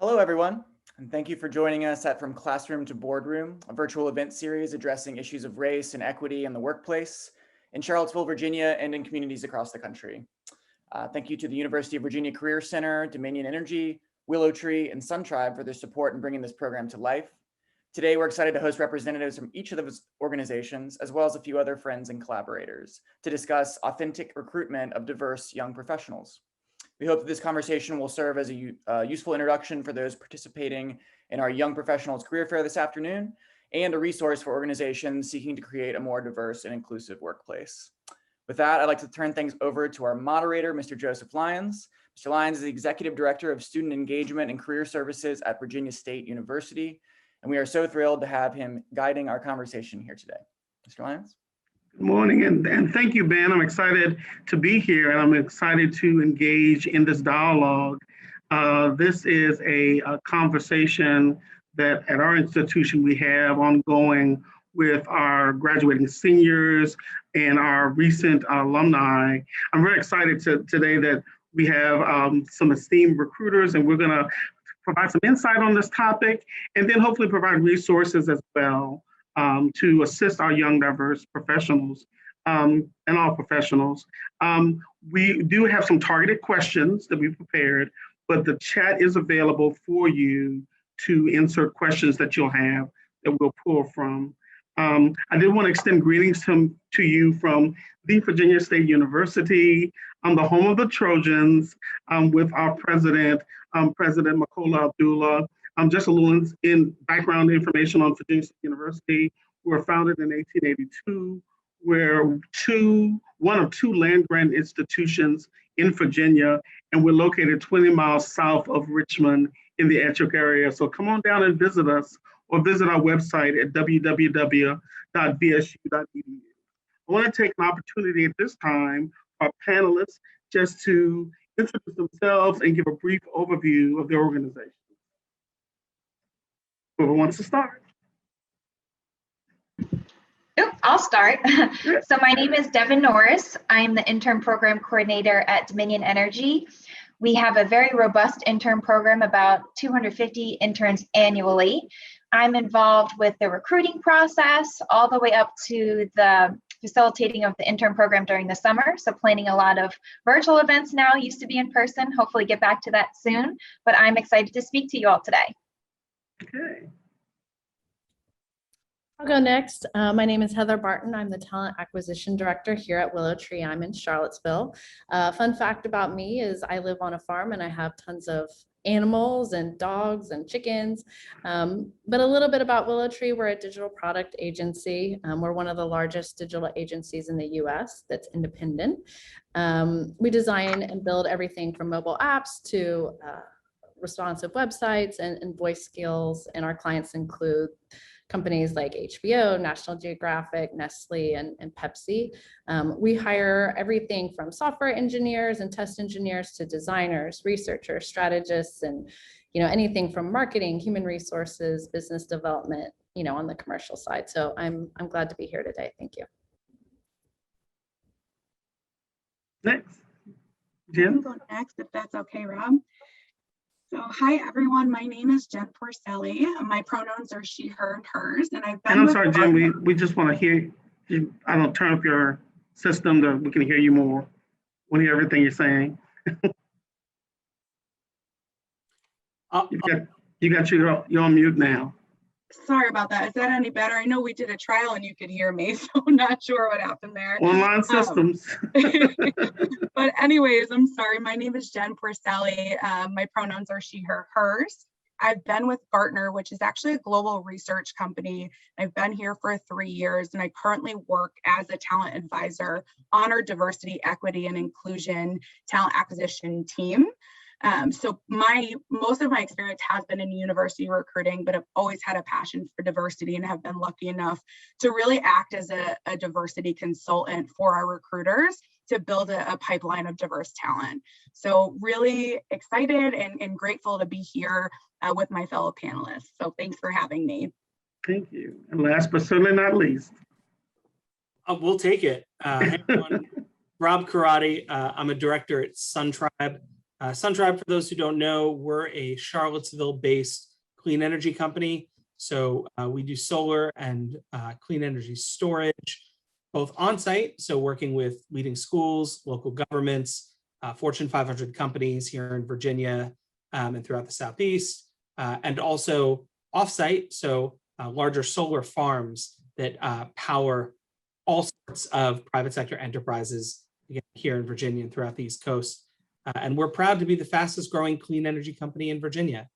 Hello, everyone, and thank you for joining us at From Classroom to Boardroom, a virtual event series addressing issues of race and equity in the workplace in Charlottesville, Virginia, and in communities across the country. Thank you to the University of Virginia Career Center, Dominion Energy, Willow Tree, and Sun Tribe for their support in bringing this program to life. Today, we're excited to host representatives from each of those organizations, as well as a few other friends and collaborators, to discuss authentic recruitment of diverse young professionals. We hope that this conversation will serve as a useful introduction for those participating in our Young Professionals Career Fair this afternoon, and a resource for organizations seeking to create a more diverse and inclusive workplace. With that, I'd like to turn things over to our moderator, Mr. Joseph Lyons. Mr. Lyons is the Executive Director of Student Engagement and Career Services at Virginia State University, and we are so thrilled to have him guiding our conversation here today. Mr. Lyons? Good morning, and thank you, Ben. I'm excited to be here, and I'm excited to engage in this dialogue. This is a conversation that at our institution we have ongoing with our graduating seniors and our recent alumni. I'm very excited today that we have some esteemed recruiters, and we're going to provide some insight on this topic, and then hopefully provide resources as well to assist our young, diverse professionals and all professionals. We do have some targeted questions that we've prepared, but the chat is available for you to insert questions that you'll have that we'll pull from. I did want to extend greetings to you from the Virginia State University, the home of the Trojans, with our president, President Makola Abdullah. Just a little in background information on Virginia State University. We were founded in 1882. We're one of two land-grant institutions in Virginia, and we're located 20 miles south of Richmond in the Ettrick area. So come on down and visit us, or visit our website at www.vsu.edu. I want to take an opportunity at this time for our panelists just to introduce themselves and give a brief overview of their organization. Whoever wants to start? I'll start. So my name is Devin Norris. I'm the intern program coordinator at Dominion Energy. We have a very robust intern program, about 250 interns annually. I'm involved with the recruiting process all the way up to the facilitating of the intern program during the summer. So planning a lot of virtual events now, used to be in person, hopefully get back to that soon. But I'm excited to speak to you all today. Okay. I'll go next. My name is Heather Barton. I'm the Talent Acquisition Director here at Willow Tree. I'm in Charlottesville. Fun fact about me is I live on a farm and I have tons of animals and dogs and chickens. But a little bit about Willow Tree, we're a digital product agency. We're one of the largest digital agencies in the US that's independent. We design and build everything from mobile apps to responsive websites and voice skills, and our clients include companies like HBO, National Geographic, Nestle, and Pepsi. We hire everything from software engineers and test engineers to designers, researchers, strategists, and anything from marketing, human resources, business development, on the commercial side. So I'm glad to be here today. Thank you. Next, Jen. Jen. Go next, if that's okay, Rob. So, hi everyone. My name is Jen Porcelli. My pronouns are she, her, and hers. And I've been. And I'm sorry, Jen. We just want to hear you. I don't turn up your system that we can hear you more. We hear everything you're saying. You're on mute now. Sorry about that. Is that any better? I know we did a trial and you could hear me, so I'm not sure what happened there. Online systems. But anyways, I'm sorry. My name is Jen Porcelli. My pronouns are she, her, hers. I've been with Gartner, which is actually a global research company. I've been here for 3 years, and I currently work as a talent advisor on our diversity, equity, and inclusion talent acquisition team. So most of my experience has been in university recruiting, but I've always had a passion for diversity and have been lucky enough to really act as a diversity consultant for our recruiters to build a pipeline of diverse talent. So really excited and grateful to be here with my fellow panelists. So thanks for having me. Thank you. And last but certainly not least. We'll take it. Hey everyone. Rob Karate. I'm a director at Sun Tribe. SunTribe, for those who don't know, we're a Charlottesville-based clean energy company. So we do solar and clean energy storage, both on-site, so working with leading schools, local governments, Fortune 500 companies here in Virginia and throughout the Southeast, and also off-site, so larger solar farms that power all sorts of private sector enterprises, again, here in Virginia and throughout the East Coast. And we're proud to be the fastest growing clean energy company in Virginia.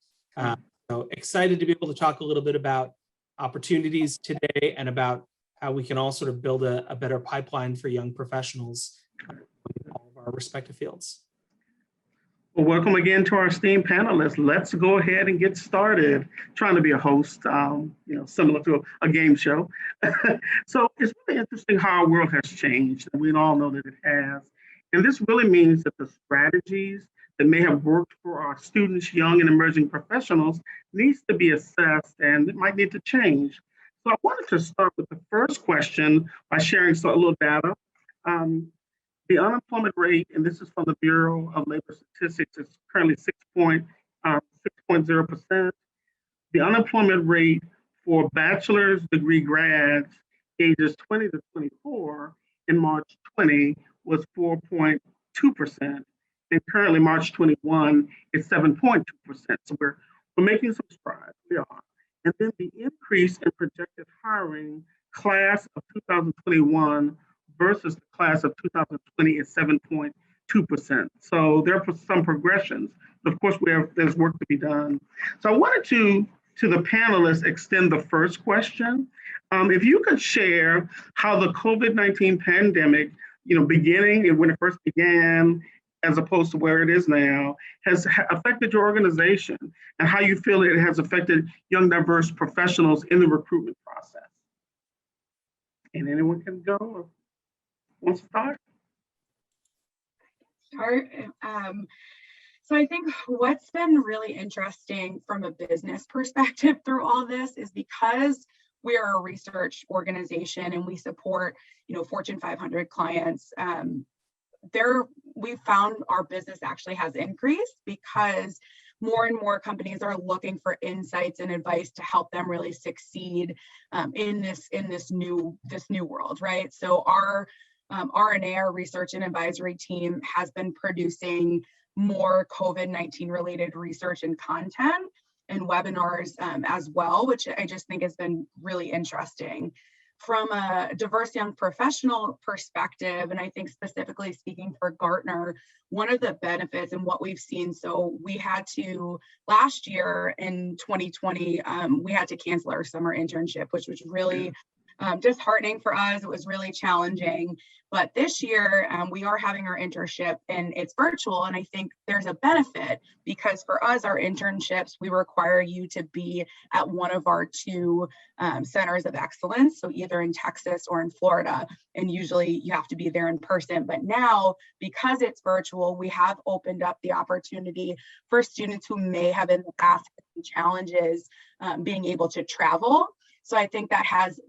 So excited to be able to talk a little bit about opportunities today and about how we can all sort of build a better pipeline for young professionals in all of our respective fields. Well, welcome again to our esteemed panelists. Let's go ahead and get started. Trying to be a host, similar to a game show. So it's really interesting how our world has changed, and we all know that it has. And this really means that the strategies that may have worked for our students, young and emerging professionals, needs to be assessed, and it might need to change. So I wanted to start with the first question by sharing a little data. The unemployment rate, and this is from the Bureau of Labor Statistics, is currently 6.0%. The unemployment rate for bachelor's degree grads ages 20 to 24 in March 20 was 4.2%. And currently March 21 is 7.2%. So we're making some strides, we are. And then the increase in projected hiring class of 2021 versus the class of 2020 is 7.2%. So there are some progressions. Of course, there's work to be done. So I wanted to the panelists extend the first question. If you could share how the COVID-19 pandemic, beginning and when it first began, as opposed to where it is now, has affected your organization and how you feel it has affected young, diverse professionals in the recruitment process. And anyone can go or wants to start? So I think what's been really interesting from a business perspective through all this is because we are a research organization and we support, Fortune 500 clients. We found our business actually has increased because more and more companies are looking for insights and advice to help them really succeed in this new world, right? So our R&A, our research and advisory team, has been producing more COVID-19 related research and content and webinars as well, which I just think has been really interesting. From a diverse young professional perspective, and I think specifically speaking for Gartner, one of the benefits and what we've seen, so we had to, last year in 2020, we had to cancel our summer internship, which was really disheartening for us. It was really challenging. But this year, we are having our internship and it's virtual. And I think there's a benefit because for us, our internships, we require you to be at one of our two centers of excellence. So either in Texas or in Florida. And usually you have to be there in person. But now, because it's virtual, we have opened up the opportunity for students who may have in the past had challenges being able to travel. So I think that has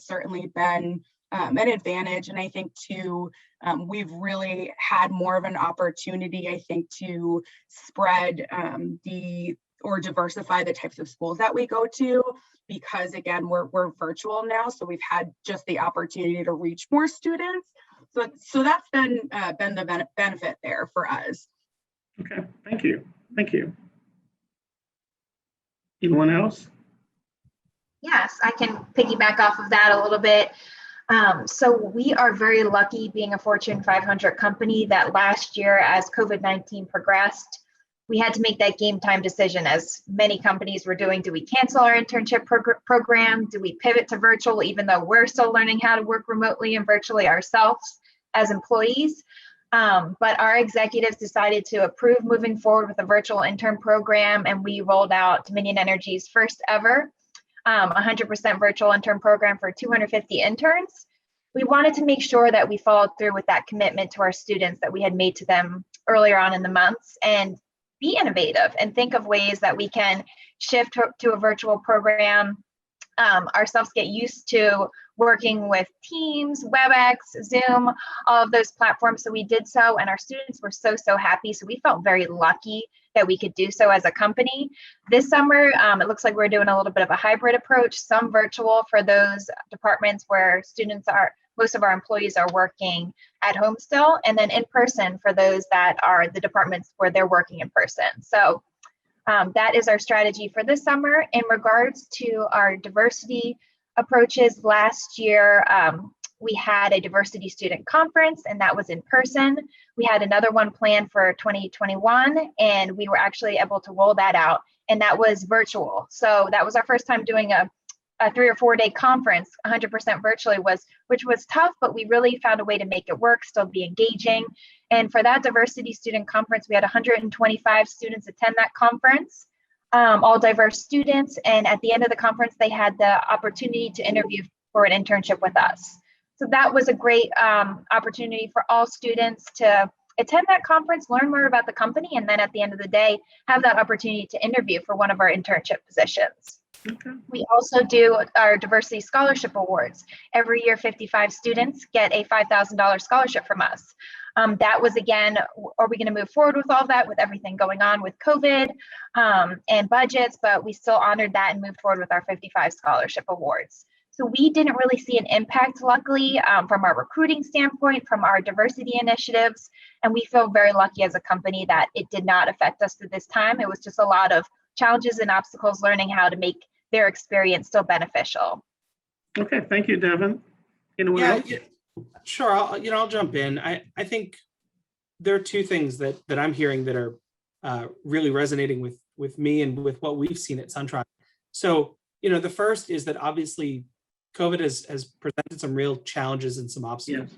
certainly been an advantage. And I think too, we've really had more of an opportunity, I think, to spread or diversify the types of schools that we go to, because again, we're virtual now. So we've had just the opportunity to reach more students. So that's been the benefit there for us. Okay, thank you. Thank you. Anyone else? Yes, I can piggyback off of that a little bit. So we are very lucky being a Fortune 500 company that last year, as COVID-19 progressed, we had to make that game time decision, as many companies were doing. Do we cancel our internship program? Do we pivot to virtual, even though we're still learning how to work remotely and virtually ourselves as employees? But our executives decided to approve moving forward with a virtual intern program, and we rolled out Dominion Energy's first ever 100% virtual intern program for 250 interns. We wanted to make sure that we followed through with that commitment to our students that we had made to them earlier on in the months, and be innovative and think of ways that we can shift to a virtual program ourselves get used to working with Teams, WebEx, Zoom, all of those platforms. So we did so, and our students were so happy. So we felt very lucky that we could do so as a company. This summer, it looks like we're doing a little bit of a hybrid approach, some virtual for those departments where most of our employees are working at home still, and then in person for those that are the departments where they're working in person. So that is our strategy for this summer. In regards to our diversity approaches, last year, we had a diversity student conference, and that was in person. We had another one planned for 2021, and we were actually able to roll that out, and that was virtual. So that was our first time doing a 3 or 4 day conference, 100% virtually, which was tough, but we really found a way to make it work, still be engaging. And for that diversity student conference, we had 125 students attend that conference, all diverse students. And at the end of the conference, they had the opportunity to interview for an internship with us. So that was a great opportunity for all students to attend that conference, learn more about the company, and then at the end of the day, have that opportunity to interview for one of our internship positions. Okay. We also do our diversity scholarship awards. Every year, 55 students get a $5,000 scholarship from us. That was, again, are we going to move forward with all that with everything going on with COVID and budgets, but we still honored that and moved forward with our 55 scholarship awards. So we didn't really see an impact, luckily, from our recruiting standpoint, from our diversity initiatives, and we feel very lucky as a company that it did not affect us through this time. It was just a lot of challenges and obstacles, learning how to make their experience still beneficial. Okay, thank you, Devin. Anyone else? Yeah, sure. I'll jump in. I think there are two things that I'm hearing that are really resonating with me and with what we've seen at Suntribe. So, the first is that obviously COVID has presented some real challenges and some obstacles.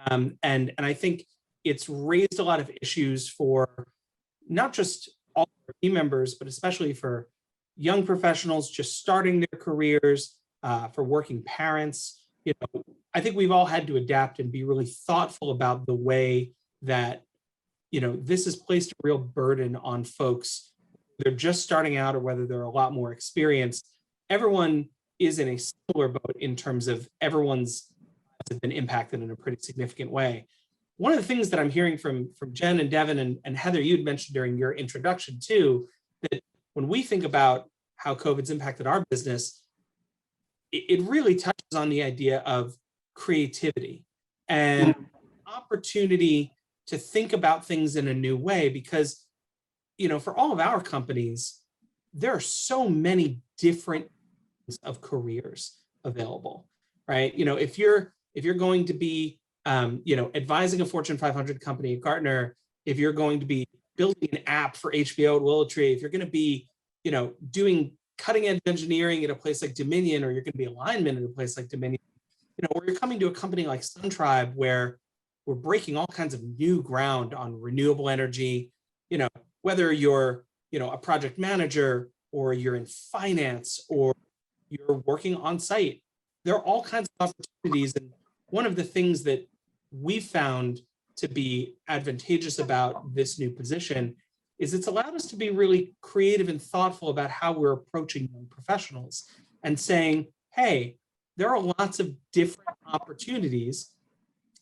Yes. And I think it's raised a lot of issues for not just all our team members, but especially for young professionals just starting their careers, for working parents. I think we've all had to adapt and be really thoughtful about the way that, this has placed a real burden on folks. They're just starting out or whether they're a lot more experienced. Everyone is in a similar boat in terms of everyone's has been impacted in a pretty significant way. One of the things that I'm hearing from Jen and Devin and Heather, you'd mentioned during your introduction too, that when we think about how COVID's impacted our business, it really touches on the idea of creativity and opportunity to think about things in a new way, because, for all of our companies, there are so many different of careers available, right? If you're going to be, advising a Fortune 500 company at Gartner, if you're going to be building an app for HBO at Willow Tree, if you're going to be, doing cutting edge engineering at a place like Dominion, or you're going to be a lineman at a place like Dominion, or you're coming to a company like Suntribe where we're breaking all kinds of new ground on renewable energy, whether you're, a project manager or you're in finance or you're working on site, there are all kinds of opportunities. And one of the things that we've found to be advantageous about this new position is it's allowed us to be really creative and thoughtful about how we're approaching young professionals and saying, hey, there are lots of different opportunities,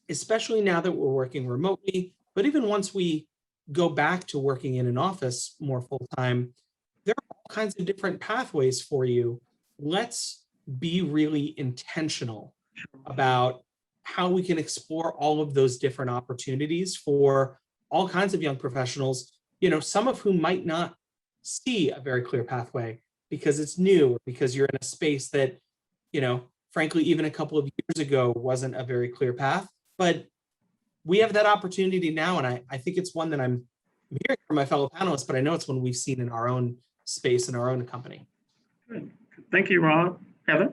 especially now that we're working remotely, but even once we go back to working in an office more full time, there are all kinds of different pathways for you. Let's be really intentional about how we can explore all of those different opportunities for all kinds of young professionals, some of whom might not see a very clear pathway because it's new, or because you're in a space that, frankly, even a couple of years ago wasn't a very clear path. But we have that opportunity now, and I think it's one that I'm hearing from my fellow panelists, but I know it's one we've seen in our own space, in our own company. Good. Thank you, Rob. Heather?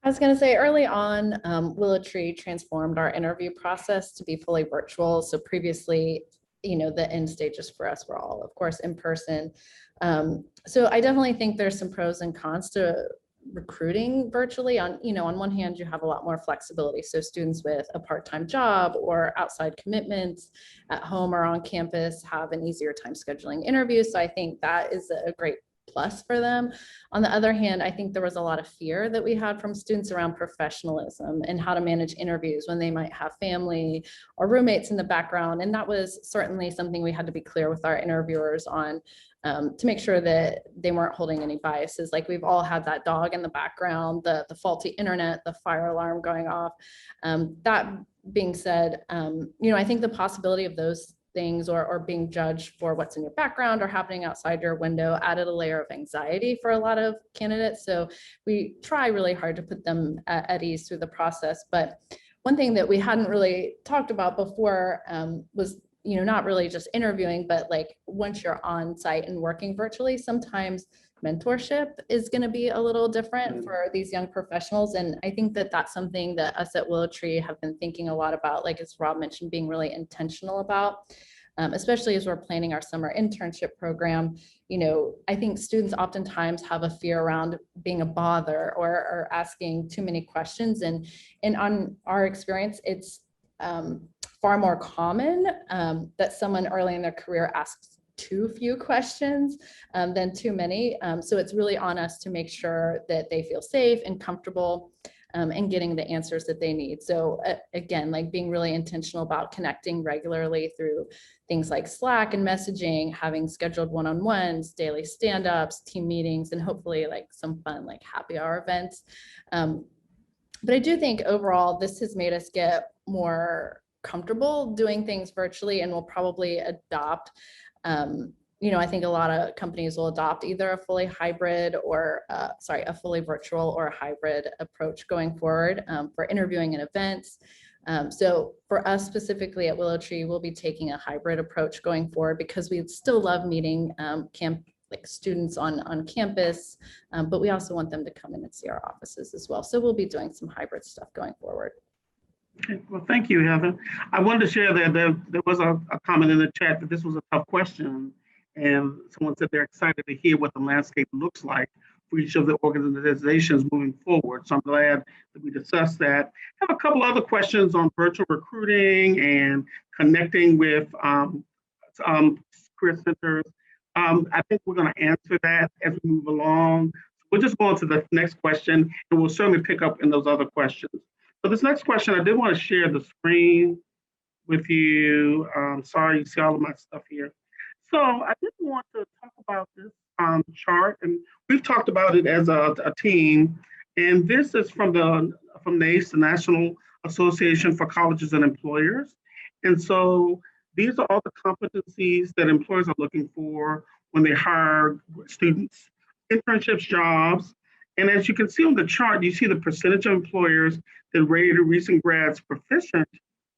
I was going to say early on, Willow Tree transformed our interview process to be fully virtual. So previously, the end stages for us were all, of course, in person. So I definitely think there's some pros and cons to recruiting virtually. On one hand, you have a lot more flexibility. So students with a part-time job or outside commitments at home or on campus have an easier time scheduling interviews. So I think that is a great plus for them. On the other hand, I think there was a lot of fear that we had from students around professionalism and how to manage interviews when they might have family or roommates in the background. And that was certainly something we had to be clear with our interviewers on, to make sure that they weren't holding any biases. Like, we've all had that dog in the background, the faulty internet, the fire alarm going off. That being said, I think the possibility of those things or being judged for what's in your background or happening outside your window added a layer of anxiety for a lot of candidates. So we try really hard to put them at ease through the process. But one thing that we hadn't really talked about before was, not really just interviewing, but like once you're on site and working virtually, sometimes mentorship is going to be a little different for these young professionals. And I think that that's something that us at Willow Tree have been thinking a lot about, like as Rob mentioned, being really intentional about, especially as we're planning our summer internship program. I think students oftentimes have a fear around being a bother or asking too many questions. And on our experience, it's far more common that someone early in their career asks too few questions than too many. So it's really on us to make sure that they feel safe and comfortable and getting the answers that they need. So again, like being really intentional about connecting regularly through things like Slack and messaging, having scheduled one-on-ones, daily stand-ups, team meetings, and hopefully like some fun like happy hour events. But I do think overall, this has made us get more comfortable doing things virtually, and we'll probably adopt, I think a lot of companies will adopt either a fully hybrid or, a fully virtual or a hybrid approach going forward for interviewing and events. So for us specifically at Willow Tree, we'll be taking a hybrid approach going forward because we still love meeting students on campus, but we also want them to come in and see our offices as well. So we'll be doing some hybrid stuff going forward. Okay, well, thank you, Heather. I wanted to share that there was a comment in the chat that this was a tough question, and someone said they're excited to hear what the landscape looks like for each of the organizations moving forward. So I'm glad that we discussed that. I have a couple other questions on virtual recruiting and connecting with career centers. I think we're going to answer that as we move along. We'll just go on to the next question, and we'll certainly pick up in those other questions. So this next question, I did want to share the screen with you. Sorry, you see all of my stuff here. So I did want to talk about this chart, and we've talked about it as a team. And this is from NACE, the National Association for Colleges and Employers. And so these are all the competencies that employers are looking for when they hire students, internships, jobs. And as you can see on the chart, you see the percentage of employers that rated recent grads proficient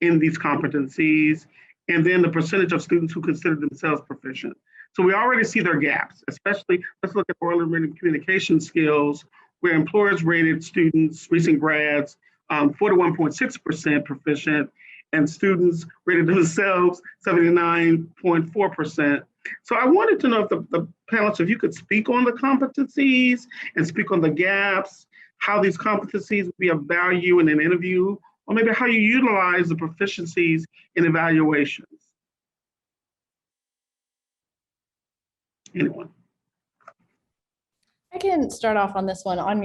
in these competencies, and then the percentage of students who consider themselves proficient. So we already see their gaps, especially, let's look at oral written communication skills, where employers rated students, recent grads, 41.6% proficient, and students rated themselves 79.4%. So I wanted to know if the panelists, if you could speak on the competencies and speak on the gaps, how these competencies would be of value in an interview, or maybe how you utilize the proficiencies in evaluations. Anyone? I can start off on this one. On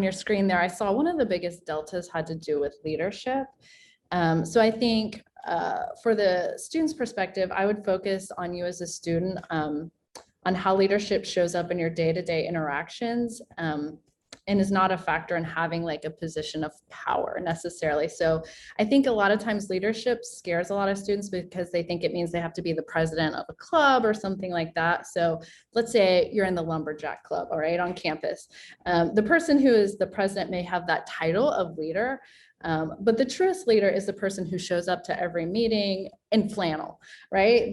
your screen there, I saw one of the biggest deltas had to do with leadership. So I think for the student's perspective, I would focus on you as a student, on how leadership shows up in your day-to-day interactions, and is not a factor in having like a position of power necessarily. So I think a lot of times leadership scares a lot of students because they think it means they have to be the president of a club or something like that. So let's say you're in the lumberjack club, all right, on campus. The person who is the president may have that title of leader, but the truest leader is the person who shows up to every meeting in flannel, right?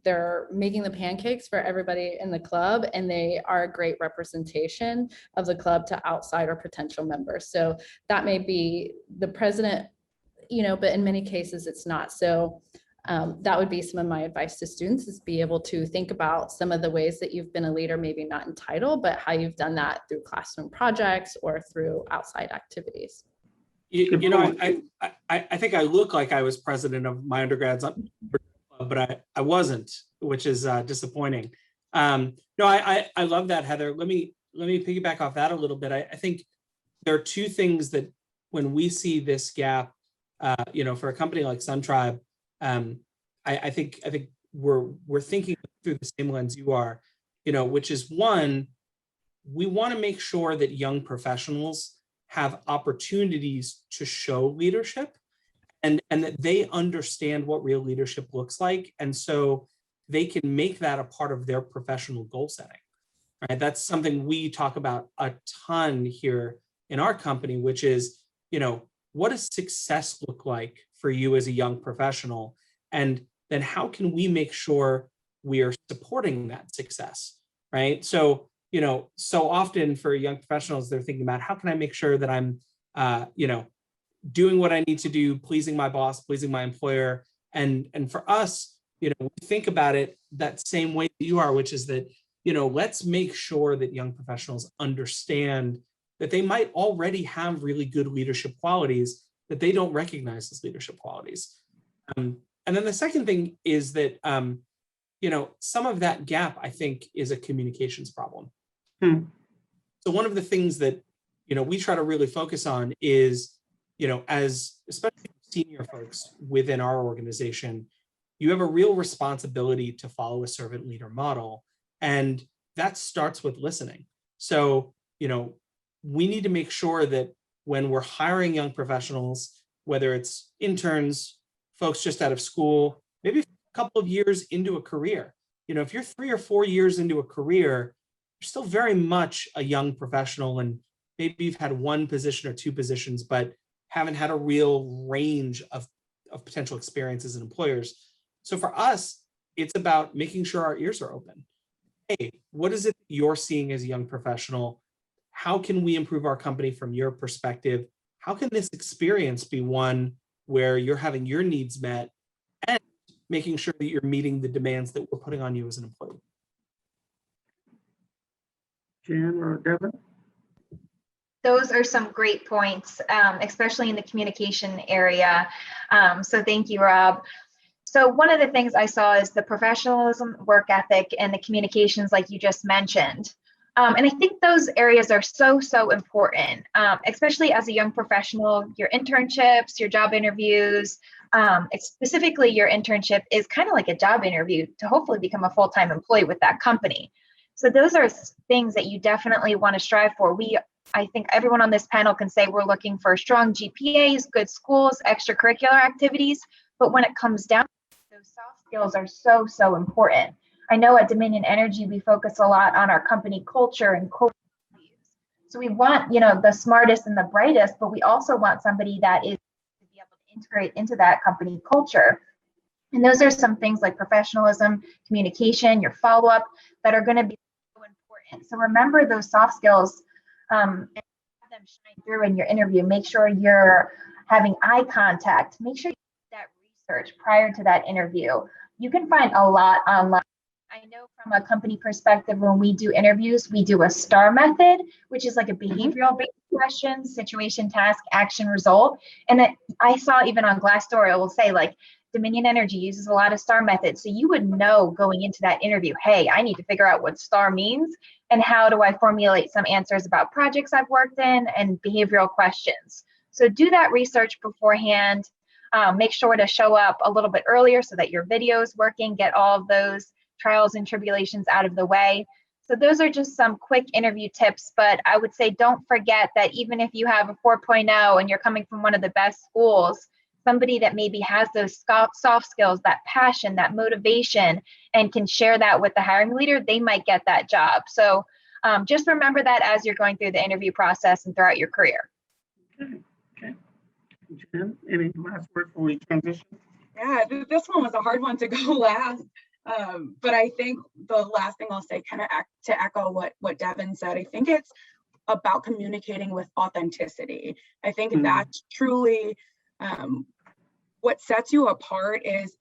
They're making the pancakes for everybody in the club, and they are a great representation of the club to outside or potential members. So that may be the president, but in many cases it's not. So that would be some of my advice to students, is be able to think about some of the ways that you've been a leader, maybe not in title, but how you've done that through classroom projects or through outside activities. I think I look like I was president of my undergrads, but I wasn't, which is disappointing. No, I love that, Heather. Let me piggyback off that a little bit. I think there are two things that when we see this gap, for a company like SunTribe, I think we're thinking through the same lens you are, which is one, we want to make sure that young professionals have opportunities to show leadership and that they understand what real leadership looks like. And so they can make that a part of their professional goal setting, right? That's something we talk about a ton here in our company, which is, what does success look like for you as a young professional? And then how can we make sure we are supporting that success, right? So, so often for young professionals, they're thinking about how can I make sure that I'm, doing what I need to do, pleasing my boss, pleasing my employer. And for us, we think about it that same way that you are, which is that, let's make sure that young professionals understand that they might already have really good leadership qualities that they don't recognize as leadership qualities. And then the second thing is that, some of that gap, I think, is a communications problem. So one of the things that, we try to really focus on is, as especially senior folks within our organization, you have a real responsibility to follow a servant leader model. And that starts with listening. So, we need to make sure that when we're hiring young professionals, whether it's interns, folks just out of school, maybe a couple of years into a career, if you're 3 or 4 years into a career, you're still very much a young professional. And maybe you've had one position or two positions, but haven't had a real range of potential experiences and employers. So for us, it's about making sure our ears are open. Hey, what is it you're seeing as a young professional? How can we improve our company from your perspective? How can this experience be one where you're having your needs met and making sure that you're meeting the demands that we're putting on you as an employee? Jen or Devin? Those are some great points, especially in the communication area. So thank you, Rob. So one of the things I saw is the professionalism, work ethic, and the communications like you just mentioned. And I think those areas are so important, especially as a young professional. Your internships, your job interviews, specifically your internship is kind of like a job interview to hopefully become a full-time employee with that company. So those are things that you definitely want to strive for. I think everyone on this panel can say we're looking for strong GPAs, good schools, extracurricular activities, but when it comes down, those soft skills are so important. I know at Dominion Energy, we focus a lot on our company culture and core values. So we want, the smartest and the brightest, but we also want somebody that is to be able to integrate into that company culture. And those are some things like professionalism, communication, your follow-up that are going to be so important. So remember those soft skills and have them shine through in your interview. Make sure you're having eye contact. Make sure you do that research prior to that interview. You can find a lot online. I know from a company perspective, when we do interviews, we do a STAR method, which is like a behavioral based question, situation, task, action, result. And I saw even on Glassdoor, it will say like Dominion Energy uses a lot of STAR methods. So you would know going into that interview, hey, I need to figure out what STAR means and how do I formulate some answers about projects I've worked in and behavioral questions. So do that research beforehand. Make sure to show up a little bit earlier so that your video is working, get all of those trials and tribulations out of the way. So those are just some quick interview tips, but I would say don't forget that even if you have a 4.0 and you're coming from one of the best schools, somebody that maybe has those soft skills, that passion, that motivation, and can share that with the hiring leader, they might get that job. So just remember that as you're going through the interview process and throughout your career. Okay. Jen, any last words before we transition? Yeah, this one was a hard one to go last. But I think the last thing I'll say, kind of to echo what Devin said, I think it's about communicating with authenticity. I think that's truly what sets you apart is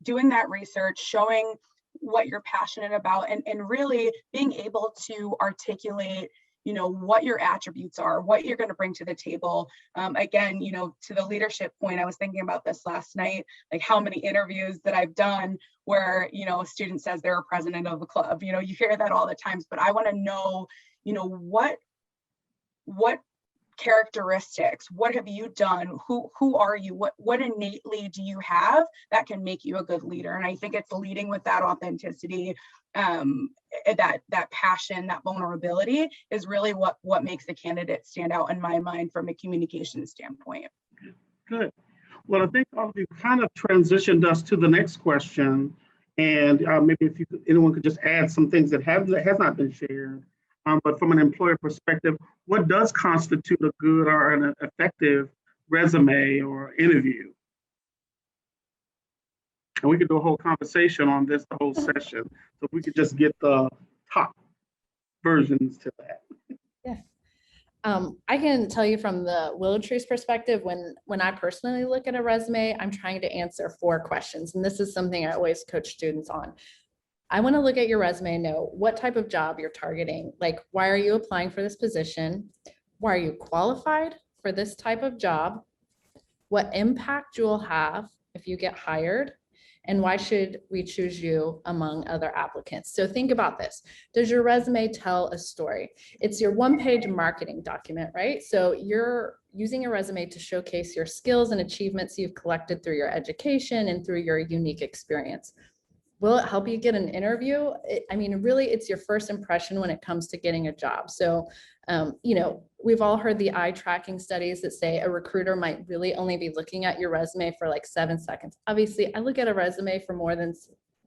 doing that research, showing what you're passionate about, and really being able to articulate what your attributes are, what you're going to bring to the table. Again, to the leadership point, I was thinking about this last night, like how many interviews that I've done where, a student says they're a president of a club. You hear that all the times, but I want to know, what characteristics, what have you done, who are you, what innately do you have that can make you a good leader? And I think it's leading with that authenticity, that passion, that vulnerability is really what makes the candidate stand out in my mind from a communication standpoint. Good. Well, I think all of you kind of transitioned us to the next question, and maybe if anyone could just add some things that has not been shared. But from an employer perspective, what does constitute a good or an effective resume or interview? And we could do a whole conversation on this, the whole session. So if we could just get the top versions to that. Yeah. I can tell you from the Willow Tree's perspective, when I personally look at a resume, I'm trying to answer 4 questions. And this is something I always coach students on. I want to look at your resume and know what type of job you're targeting. Like, why are you applying for this position? Why are you qualified for this type of job? What impact you will have if you get hired? And why should we choose you among other applicants? So think about this. Does your resume tell a story? It's your one-page marketing document, right? So you're using your resume to showcase your skills and achievements you've collected through your education and through your unique experience. Will it help you get an interview? Really, it's your first impression when it comes to getting a job. So, we've all heard the eye tracking studies that say a recruiter might really only be looking at your resume for like 7 seconds. Obviously, I look at a resume for more than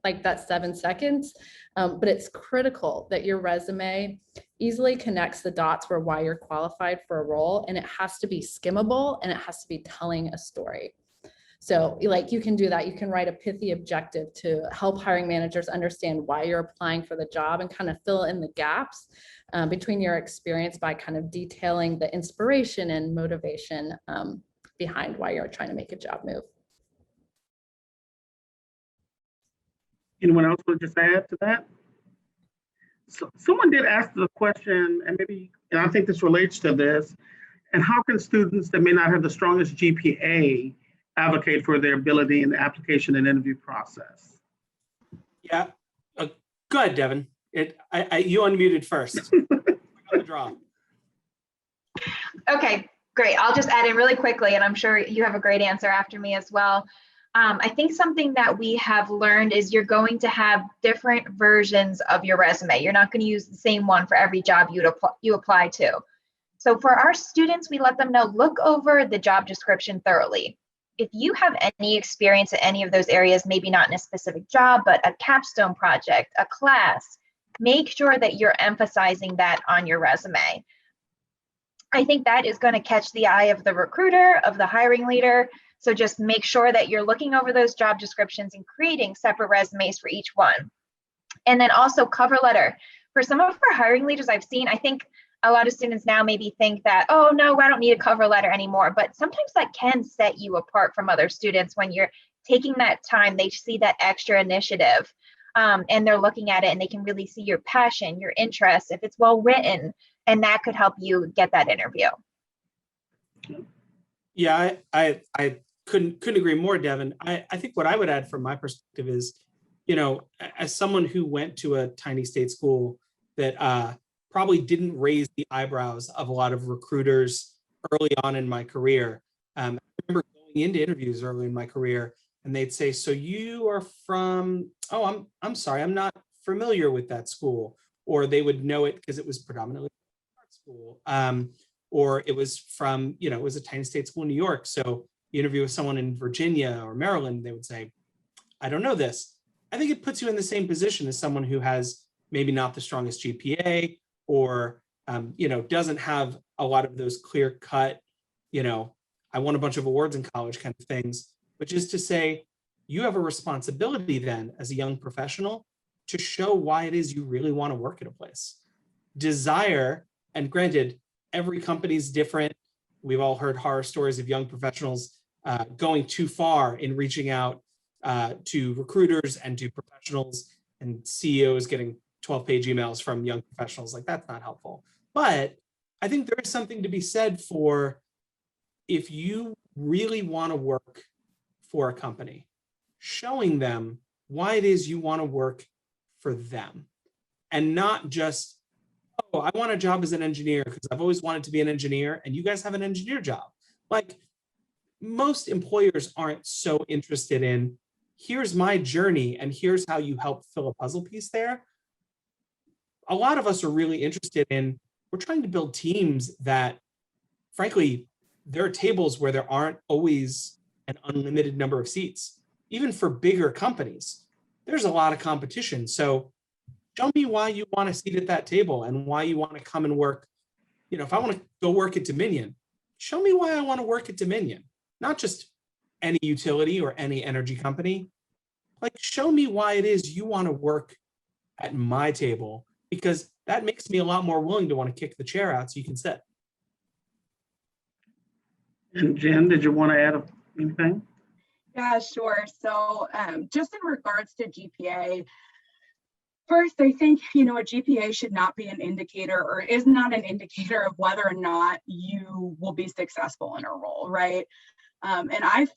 like that 7 seconds, but it's critical that your resume easily connects the dots for why you're qualified for a role, and it has to be skimmable and it has to be telling a story. So you can do that. You can write a pithy objective to help hiring managers understand why you're applying for the job and kind of fill in the gaps between your experience by kind of detailing the inspiration and motivation behind why you're trying to make a job move. Anyone else want to just add to that? So someone did ask the question, and I think this relates to this, and how can students that may not have the strongest GPA advocate for their ability in the application and interview process? Yeah, go ahead, Devin. You unmuted first. On the draw. Okay, great. I'll just add in really quickly, and I'm sure you have a great answer after me as well. I think something that we have learned is you're going to have different versions of your resume. You're not going to use the same one for every job you apply to. So for our students, we let them know, look over the job description thoroughly. If you have any experience in any of those areas, maybe not in a specific job, but a capstone project, a class, make sure that you're emphasizing that on your resume. I think that is going to catch the eye of the recruiter, of the hiring leader. So just make sure that you're looking over those job descriptions and creating separate resumes for each one. And then also cover letter. For some of our hiring leaders I've seen, I think a lot of students now maybe think that, oh no, I don't need a cover letter anymore. But sometimes that can set you apart from other students when you're taking that time. They see that extra initiative and they're looking at it and they can really see your passion, your interest, if it's well written, and that could help you get that interview. Yeah, I couldn't agree more, Devin. I think what I would add from my perspective is, as someone who went to a tiny state school that probably didn't raise the eyebrows of a lot of recruiters early on in my career. I remember going into interviews early in my career and they'd say, so you are from, oh, I'm sorry, I'm not familiar with that school. Or they would know it because it was predominantly art school. Or it was from, it was a tiny state school in New York. So you interview with someone in Virginia or Maryland, they would say, I don't know this. I think it puts you in the same position as someone who has maybe not the strongest GPA, or doesn't have a lot of those clear cut, I won a bunch of awards in college kind of things, which is to say, you have a responsibility then as a young professional to show why it is you really want to work at a place. Desire, and granted, every company's different. We've all heard horror stories of young professionals going too far in reaching out to recruiters and to professionals, and CEOs getting 12-page emails from young professionals. Like, that's not helpful. But I think there is something to be said for, if you really want to work for a company, showing them why it is you want to work for them, and not just, oh, I want a job as an engineer because I've always wanted to be an engineer and you guys have an engineer job. Like, most employers aren't so interested in, here's my journey and here's how you help fill a puzzle piece there. A lot of us are really interested in, we're trying to build teams that, frankly, there are tables where there aren't always an unlimited number of seats. Even for bigger companies, there's a lot of competition. So show me why you want a seat at that table and why you want to come and work. You know, if I want to go work at Dominion, show me why I want to work at Dominion, not just any utility or any energy company. Like, show me why it is you want to work at my table, because that makes me a lot more willing to want to kick the chair out so you can sit. And Jen, did you want to add anything? Yeah, sure. So just in regards to GPA, first, I think, a GPA should not be an indicator, or is not an indicator of whether or not you will be successful in a role, right? And I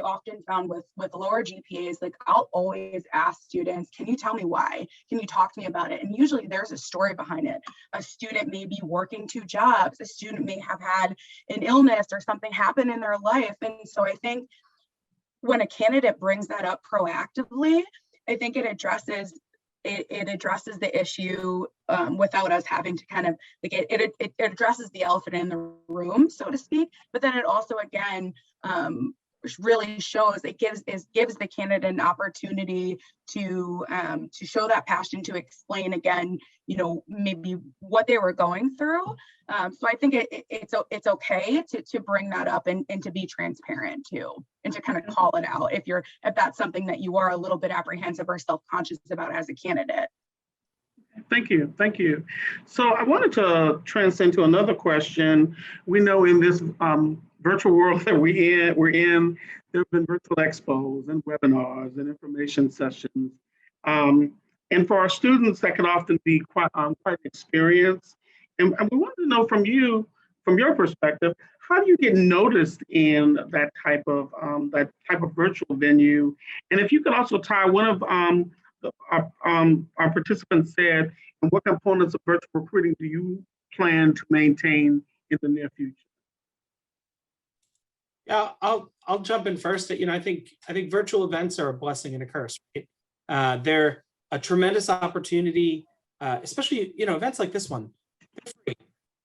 often found with lower GPAs, like, I'll always ask students, can you tell me why? Can you talk to me about it? And usually there's a story behind it. A student may be working 2 jobs. A student may have had an illness or something happen in their life. And so I think when a candidate brings that up proactively, I think it addresses the issue without us having to kind of, like, it addresses the elephant in the room, so to speak. But then it also, again, really shows, it gives the candidate an opportunity to show that passion, to explain again, maybe what they were going through. So I think it's okay to bring that up and to be transparent too, and to kind of call it out if that's something that you are a little bit apprehensive or self-conscious about as a candidate. Thank you. Thank you. So I wanted to transcend to another question. We know in this virtual world that we're in, there have been virtual expos and webinars and information sessions. And for our students, that can often be quite experienced. And we wanted to know from you, from your perspective, how do you get noticed in that type of virtual venue? And if you could also tie one of our participants said, and what components of virtual recruiting do you plan to maintain in the near future? Yeah, I'll jump in first. I think virtual events are a blessing and a curse, right? They're a tremendous opportunity, especially events like this one. They're free.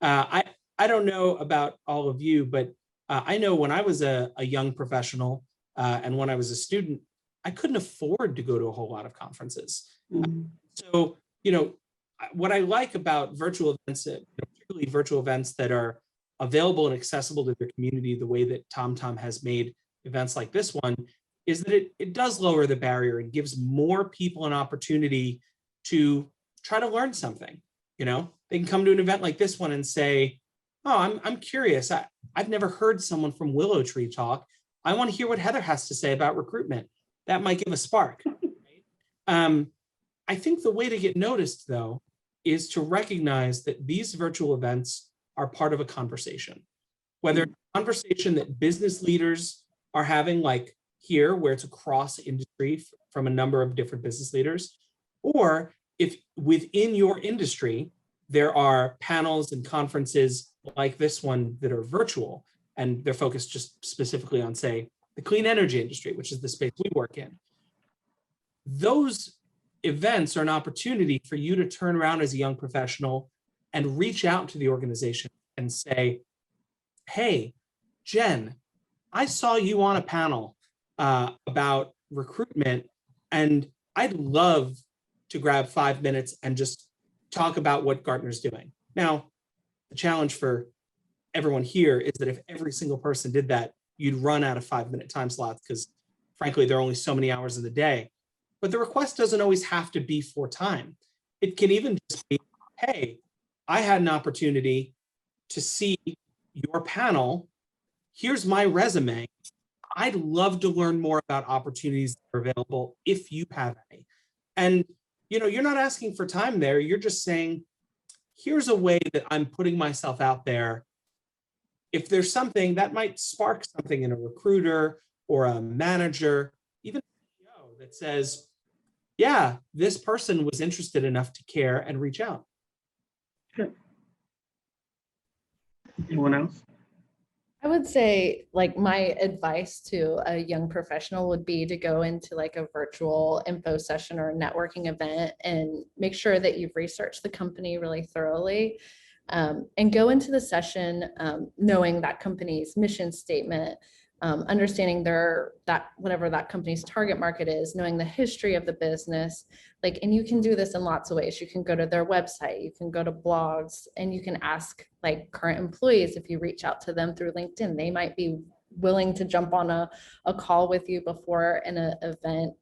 I don't know about all of you, but I know when I was a young professional and when I was a student, I couldn't afford to go to a whole lot of conferences. Mm-hmm. So, what I like about virtual events, particularly virtual events that are available and accessible to their community, the way that TomTom has made events like this one, is that it does lower the barrier and gives more people an opportunity to try to learn something. They can come to an event like this one and say, oh, I'm curious. I've never heard someone from Willow Tree talk. I want to hear what Heather has to say about recruitment. That might give a spark. Right? I think the way to get noticed, though, is to recognize that these virtual events are part of a conversation. Whether it's a conversation that business leaders are having, like here, where it's across industry from a number of different business leaders, or if within your industry, there are panels and conferences like this one that are virtual, and they're focused just specifically on, say, the clean energy industry, which is the space we work in. Those events are an opportunity for you to turn around as a young professional and reach out to the organization and say, hey, Jen, I saw you on a panel about recruitment, and I'd love to grab 5 minutes and just talk about what Gartner's doing. Now, the challenge for everyone here is that if every single person did that, you'd run out of 5-minute time slots because, frankly, there are only so many hours in the day. But the request doesn't always have to be for time. It can even just be, hey, I had an opportunity to see your panel. Here's my resume. I'd love to learn more about opportunities that are available if you have any. And you're not asking for time there. You're just saying, here's a way that I'm putting myself out there. If there's something that might spark something in a recruiter or a manager, even a CEO that says, yeah, this person was interested enough to care and reach out. Good. Anyone else? I would say like my advice to a young professional would be to go into like a virtual info session or a networking event and make sure that you've researched the company really thoroughly, and go into the session knowing that company's mission statement, understanding whatever that company's target market is, knowing the history of the business. Like, and you can do this in lots of ways. You can go to their website, you can go to blogs, and you can ask like current employees. If you reach out to them through LinkedIn, they might be willing to jump on a call with you before an event,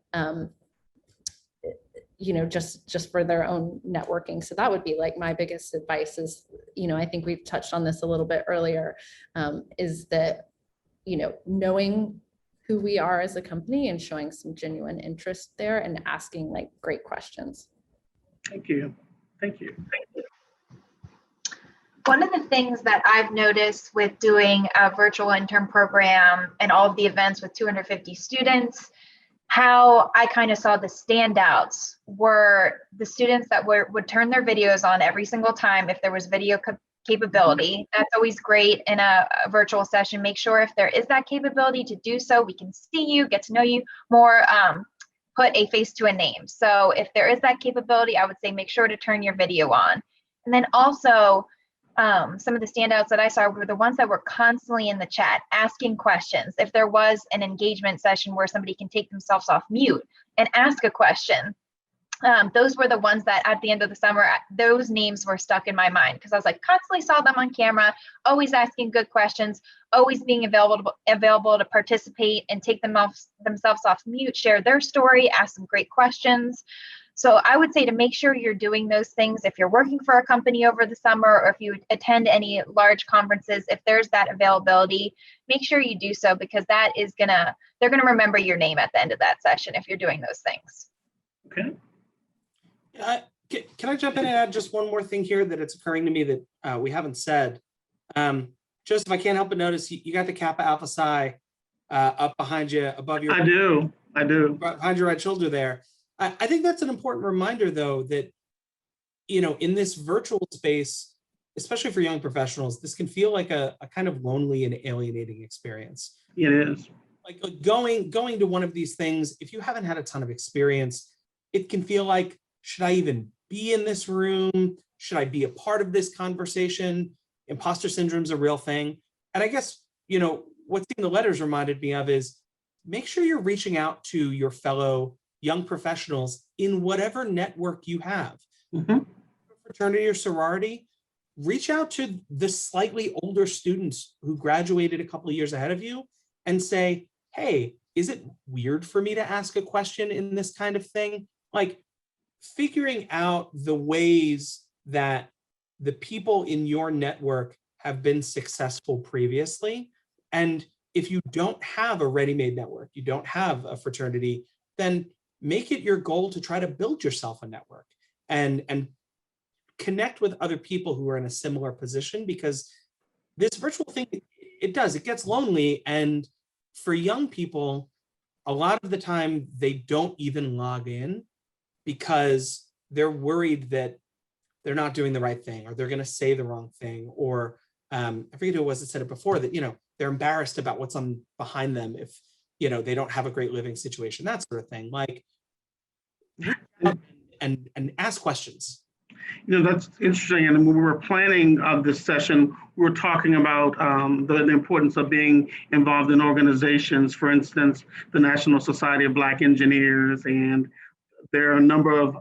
just for their own networking. So that would be like my biggest advice is, I think we've touched on this a little bit earlier, is that, knowing who we are as a company and showing some genuine interest there and asking like great questions. Thank you. Thank you. One of the things that I've noticed with doing a virtual intern program and all of the events with 250 students, how I kind of saw the standouts were the students that would turn their videos on every single time if there was video capability. That's always great in a virtual session. Make sure if there is that capability to do so, we can see you, get to know you more, put a face to a name. So if there is that capability, I would say make sure to turn your video on. And then also, some of the standouts that I saw were the ones that were constantly in the chat, asking questions. If there was an engagement session where somebody can take themselves off mute and ask a question, those were the ones that at the end of the summer, those names were stuck in my mind because I was like, constantly saw them on camera, always asking good questions, always being available to participate and take themselves off mute, share their story, ask some great questions. So I would say to make sure you're doing those things if you're working for a company over the summer or if you attend any large conferences, if there's that availability, make sure you do so because that is they're gonna remember your name at the end of that session if you're doing those things. Okay. Can I jump in and add just one more thing here that it's occurring to me that we haven't said? Joseph, I can't help but notice you got the Kappa Alpha Psi up behind you, above your. I do. Behind your right shoulder there. I think that's an important reminder, though, that, in this virtual space, especially for young professionals, this can feel like a kind of lonely and alienating experience. It is. Like going to one of these things, if you haven't had a ton of experience, it can feel like, should I even be in this room? Should I be a part of this conversation? Imposter syndrome is a real thing. And I guess, what Seeing the Letters reminded me of is make sure you're reaching out to your fellow young professionals in whatever network you have. Mm-hmm. Fraternity or sorority, reach out to the slightly older students who graduated a couple of years ahead of you and say, hey, is it weird for me to ask a question in this kind of thing? Like, figuring out the ways that the people in your network have been successful previously. And if you don't have a ready-made network, you don't have a fraternity, then make it your goal to try to build yourself a network and connect with other people who are in a similar position, because this virtual thing, it gets lonely. And for young people, a lot of the time they don't even log in because they're worried that they're not doing the right thing, or they're going to say the wrong thing, or I forget who it was that said it before, that they're embarrassed about what's on behind them if they don't have a great living situation, that sort of thing. Like, and ask questions. That's interesting. And when we were planning this session, we were talking about the importance of being involved in organizations, for instance, the National Society of Black Engineers, and there are a number of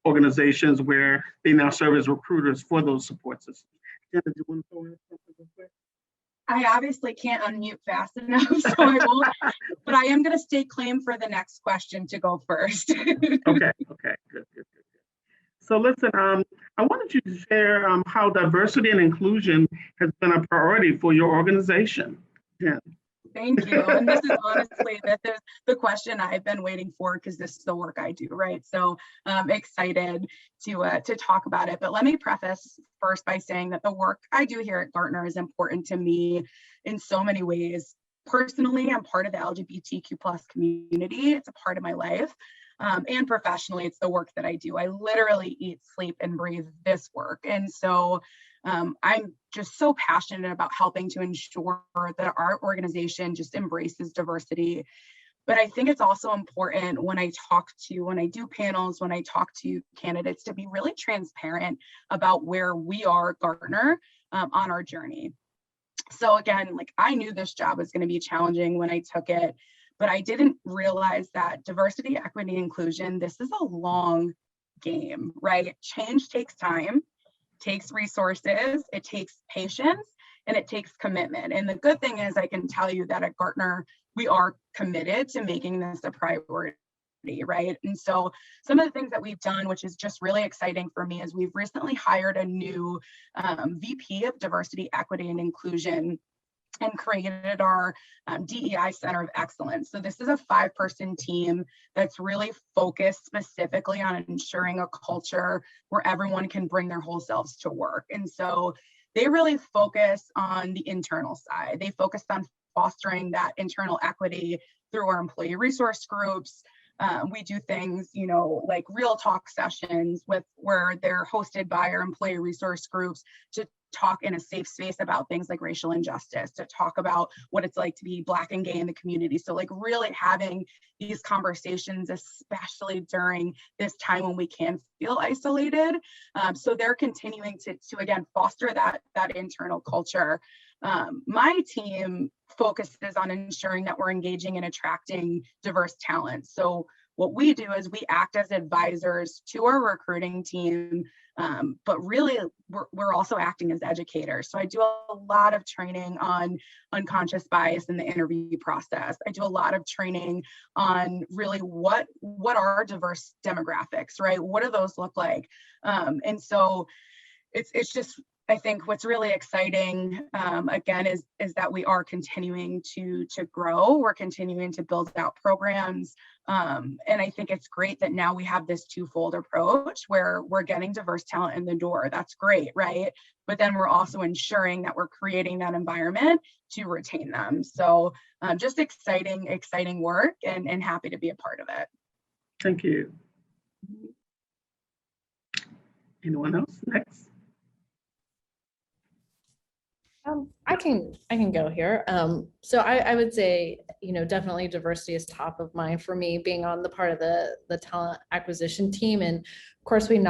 organizations where they now serve as recruiters for those support systems. Jen, did you want to throw in something real quick? I obviously can't unmute fast enough, so I won't, but I am going to stake claim for the next question to go first. Okay, good. So listen, I wanted you to share how diversity and inclusion has been a priority for your organization. Jen. Thank you. And this is honestly, this is the question I've been waiting for, because this is the work I do, right? So I'm excited to talk about it. But let me preface first by saying that the work I do here at Gartner is important to me in so many ways. Personally, I'm part of the LGBTQ+ community. It's a part of my life. And professionally, it's the work that I do. I literally eat, sleep, and breathe this work. And so I'm just so passionate about helping to ensure that our organization just embraces diversity. But I think it's also important when I do panels, when I talk to candidates, to be really transparent about where we are, Gartner, on our journey. So again, like, I knew this job was going to be challenging when I took it, but I didn't realize that diversity, equity, inclusion, this is a long game, right? Change takes time, takes resources, it takes patience, and it takes commitment. And the good thing is, I can tell you that at Gartner, we are committed to making this a priority, right? And so some of the things that we've done, which is just really exciting for me, is we've recently hired a new VP of Diversity, Equity, and Inclusion, and created our DEI Center of Excellence. So this is a 5-person team that's really focused specifically on ensuring a culture where everyone can bring their whole selves to work. And so they really focus on the internal side. They focus on fostering that internal equity through our employee resource groups. We do things, like real talk sessions where they're hosted by our employee resource groups to talk in a safe space about things like racial injustice, to talk about what it's like to be Black and gay in the community. So like really having these conversations, especially during this time when we can feel isolated. So they're continuing to again, foster that internal culture. My team focuses on ensuring that we're engaging and attracting diverse talent. So what we do is we act as advisors to our recruiting team, but really we're also acting as educators. So I do a lot of training on unconscious bias in the interview process. I do a lot of training on really what are diverse demographics, right? What do those look like? And so it's just, I think what's really exciting, again, is that we are continuing to grow. We're continuing to build out programs. And I think it's great that now we have this twofold approach where we're getting diverse talent in the door. That's great, right? But then we're also ensuring that we're creating that environment to retain them. So just exciting work, and happy to be a part of it. Thank you. Anyone else? Next. I can go here. So I would say, definitely diversity is top of mind for me, being on the part of the talent acquisition team. And of course, we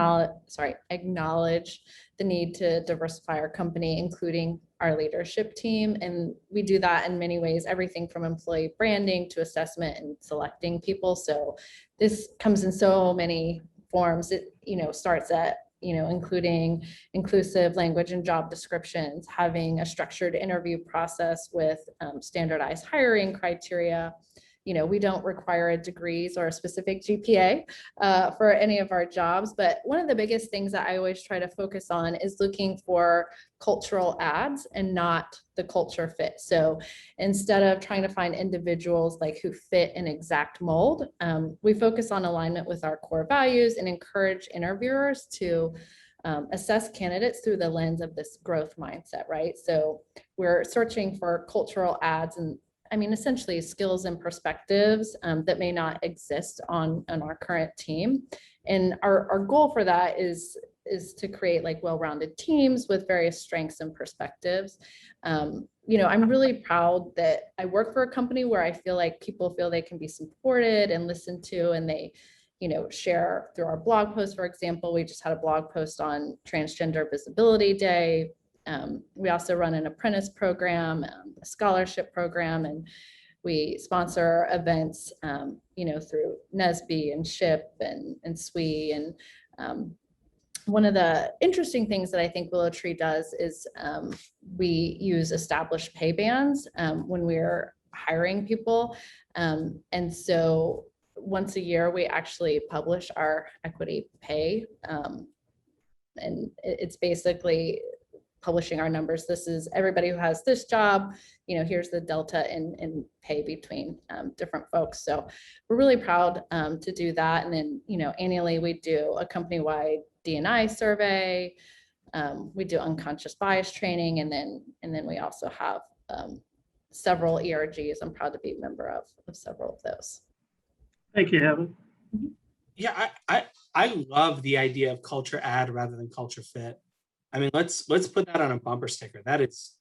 acknowledge the need to diversify our company, including our leadership team. And we do that in many ways, everything from employee branding to assessment and selecting people. So this comes in so many forms. It, starts at including inclusive language and job descriptions, having a structured interview process with standardized hiring criteria. We don't require degrees or a specific GPA for any of our jobs, but one of the biggest things that I always try to focus on is looking for cultural adds and not the culture fit. So instead of trying to find individuals who fit an exact mold, we focus on alignment with our core values and encourage interviewers to assess candidates through the lens of this growth mindset, right? So we're searching for cultural adds and essentially skills and perspectives that may not exist on our current team. And our goal for that is to create well-rounded teams with various strengths and perspectives. I'm really proud that I work for a company where I feel like people feel they can be supported and listened to, and they share through our blog posts. For example, we just had a blog post on Transgender Visibility Day. We also run an apprentice program, a scholarship program, and we sponsor events, through NSBE and SHIP and SWE. And one of the interesting things that I think WillowTree does is we use established pay bands when we're hiring people. And so once a year, we actually publish our equity pay. And it's basically publishing our numbers. This is everybody who has this job, here's the delta in pay between different folks. So we're really proud to do that. And then, annually we do a company-wide D&I survey. We do unconscious bias training, and then we also have several ERGs. I'm proud to be a member of several of those. Thank you, Heather. Yeah, I love the idea of culture add rather than culture fit. I mean, let's put that on a bumper sticker. That's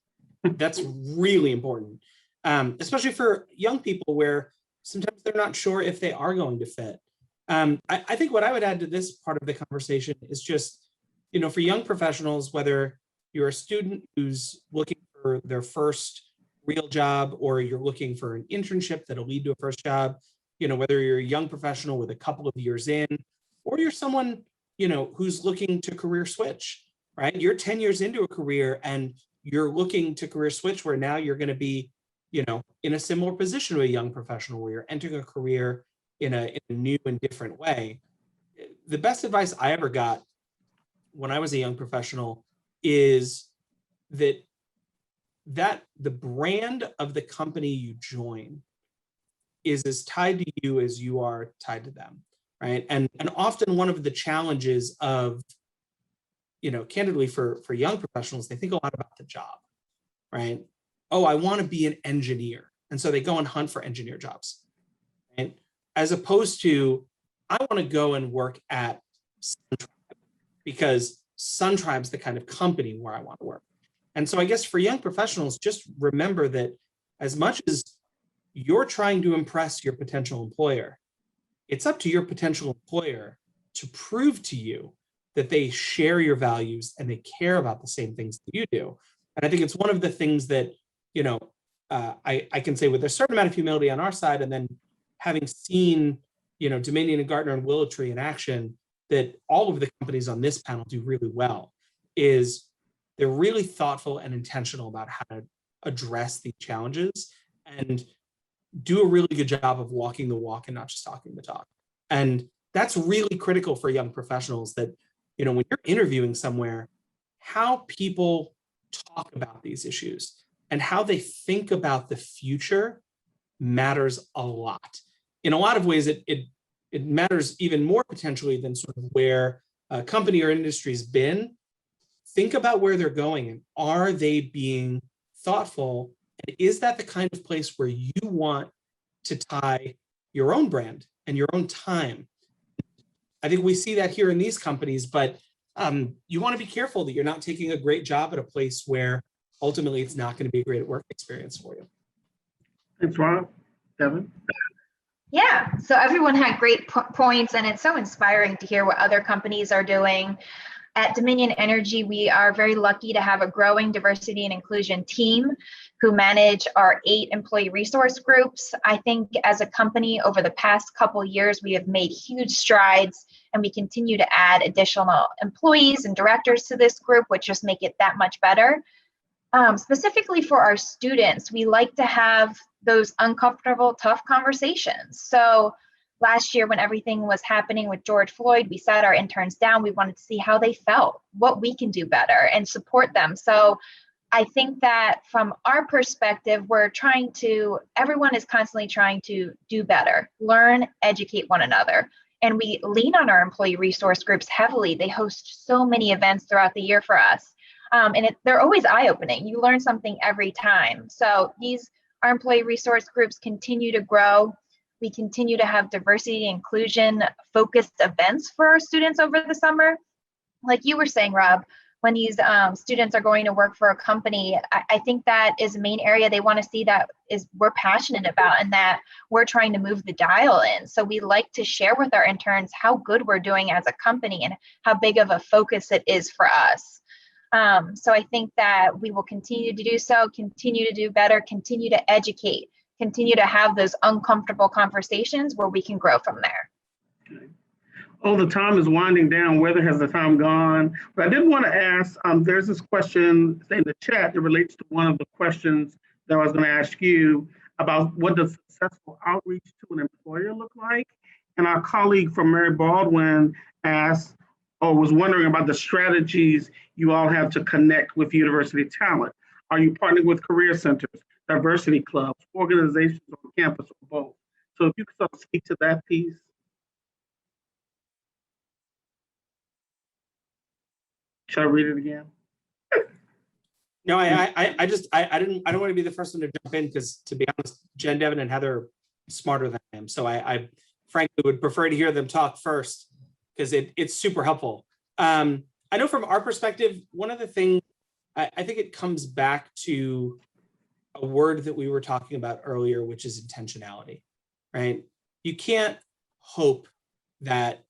really important, especially for young people where sometimes they're not sure if they are going to fit. I think what I would add to this part of the conversation is just, for young professionals, whether you're a student who's looking for their first real job, or you're looking for an internship that'll lead to a first job, whether you're a young professional with a couple of years in, or you're someone, who's looking to career switch, right? You're 10 years into a career and you're looking to career switch, where now you're going to be, in a similar position to a young professional, where you're entering a career in a new and different way. The best advice I ever got when I was a young professional is that the brand of the company you join is as tied to you as you are tied to them, right? And often one of the challenges of, candidly for young professionals, they think a lot about the job, right? Oh, I want to be an engineer. And so they go and hunt for engineer jobs, right? As opposed to, I want to go and work at SunTribe because SunTribe's the kind of company where I want to work. And so I guess for young professionals, just remember that as much as you're trying to impress your potential employer, it's up to your potential employer to prove to you that they share your values and they care about the same things that you do. And I think it's one of the things that, I can say with a certain amount of humility on our side, and then having seen, Dominion and Gartner and Willow Tree in action, that all of the companies on this panel do really well, is they're really thoughtful and intentional about how to address these challenges and do a really good job of walking the walk and not just talking the talk. And that's really critical for young professionals, that, when you're interviewing somewhere, how people talk about these issues and how they think about the future matters a lot. In a lot of ways, it matters even more potentially than sort of where a company or industry's been. Think about where they're going, and are they being thoughtful? And is that the kind of place where you want to tie your own brand and your own time? I think we see that here in these companies, but you want to be careful that you're not taking a great job at a place where ultimately it's not going to be a great work experience for you. Thanks, Rob. Devin? Yeah, so everyone had great points, and it's so inspiring to hear what other companies are doing. At Dominion Energy, we are very lucky to have a growing diversity and inclusion team who manage our 8 employee resource groups. I think as a company over the past couple years, we have made huge strides, and we continue to add additional employees and directors to this group, which just make it that much better. Specifically for our students, we like to have those uncomfortable, tough conversations. So last year, when everything was happening with George Floyd, we sat our interns down. We wanted to see how they felt, what we can do better, and support them. So I think that from our perspective, everyone is constantly trying to do better, learn, educate one another. And we lean on our employee resource groups heavily. They host so many events throughout the year for us. And they're always eye-opening. You learn something every time. So our employee resource groups continue to grow. We continue to have diversity and inclusion focused events for our students over the summer. Like you were saying, Rob, when these students are going to work for a company, I think that is a main area they want to see that we're passionate about and that we're trying to move the dial in. So we like to share with our interns how good we're doing as a company and how big of a focus it is for us. So I think that we will continue to do so, continue to do better, continue to educate, continue to have those uncomfortable conversations where we can grow from there. Okay. Oh, the time is winding down. Whether has the time gone? But I did want to ask, there's this question in the chat that relates to one of the questions that I was going to ask you about what does successful outreach to an employer look like? And our colleague from Mary Baldwin asked, or was wondering about the strategies you all have to connect with university talent. Are you partnering with career centers, diversity clubs, organizations on campus, or both? So if you could sort of speak to that piece. Should I read it again? No, I don't want to be the first one to jump in because, to be honest, Jen, Devin, and Heather are smarter than I am. So I frankly would prefer to hear them talk first because it's super helpful. I know from our perspective, one of the things, I think it comes back to a word that we were talking about earlier, which is intentionality, right? You can't hope that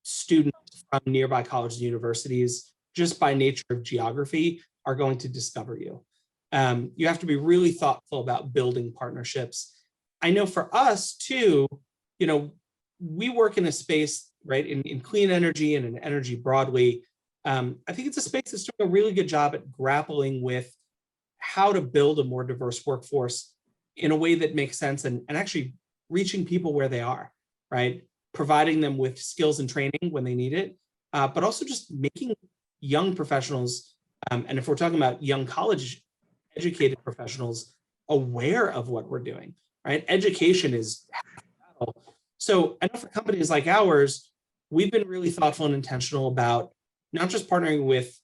students from nearby colleges and universities, just by nature of geography, are going to discover you. You have to be really thoughtful about building partnerships. I know for us too, you know, we work in a space, right, in clean energy and in energy broadly. I think it's a space that's doing a really good job at grappling with how to build a more diverse workforce in a way that makes sense and actually reaching people where they are, right? Providing them with skills and training when they need it, but also just making young professionals, and if we're talking about young college educated professionals, aware of what we're doing, right? Education is so I know for companies like ours, we've been really thoughtful and intentional about not just partnering with